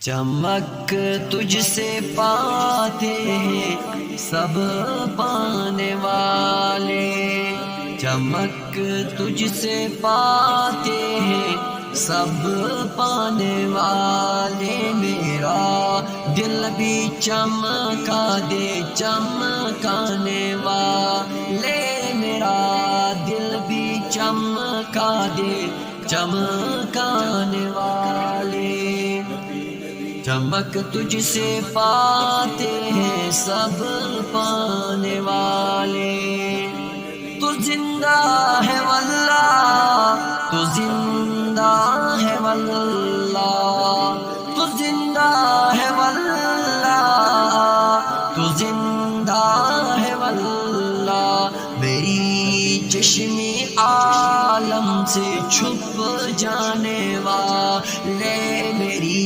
چمک تجھ سے پاتے ہیں سب پانے والے، چمک تجھ سے پاتے ہیں سب پانے والے، میرا دل بھی چمکا دے چمکانے والے، میرا دل بھی چمکا دے چمکانے والے، چمک تجھ سے پاتے ہیں سب پانے والے، تو زندہ ہے واللہ تو زندہ ہے واللہ تو زندہ ہے واللہ تو زندہ ہے واللہ، میری چشمی عالم سے چھپ جانے والے، میری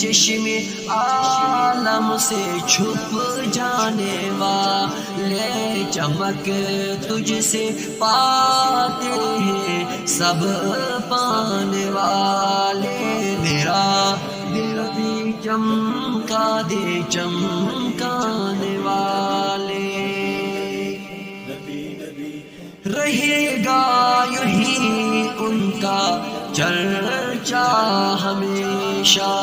چشم عالم سے چھپ جانے والے، چمک تجھ سے پاتے ہیں سب پانے والے، میرا دل بھی چمکا دے چمکانے والے، رہے گا یوں ہی ان کا چرچا ہمیشہ،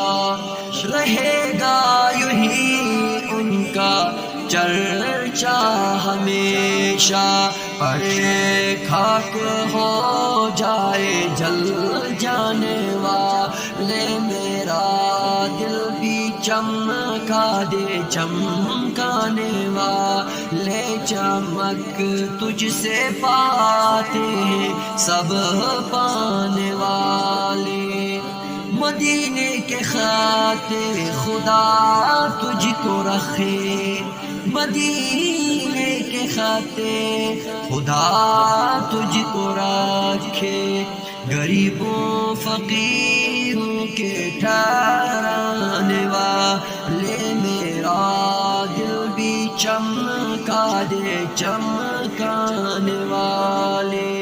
رہے گا یوں ہی ان کا چرچا ہمیشہ، پڑے خاک ہو جائے جل جانے والے، میرا دل بھی چمکا دے چمکانے والے، چمک تجھ سے پاتے ہیں سب پانے والے، مدینے کے خاطر خدا تجھ کو رکھے، مدینے کے خاطر خدا تجھ کو رکھے، غریبوں فقیروں کے ٹھہرانے والے، میرا دل بھی چمکا دے چمکانے والے،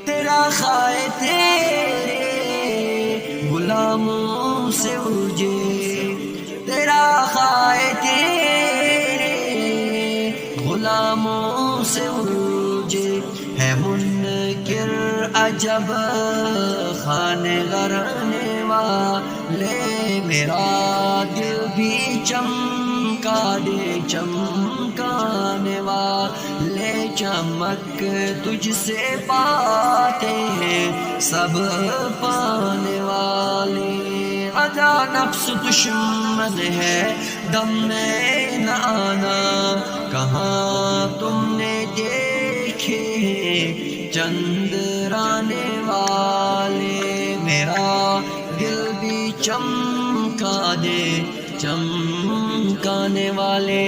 تیرا خائے تیرے غلاموں سے اجے، تیرا خائے تیرے غلاموں سے اجے، ہے منکر عجب خانے غرنے والے، میرا دل بھی چمکا دے چمکانے والے، چمک تجھ سے پاتے ہیں سب پانے والے، ادا نفس دشمن ہے دم میں نہ آنا، کہاں تم نے دیکھے چندرانے والے، میرا دل بھی چمکا دے چمکانے والے۔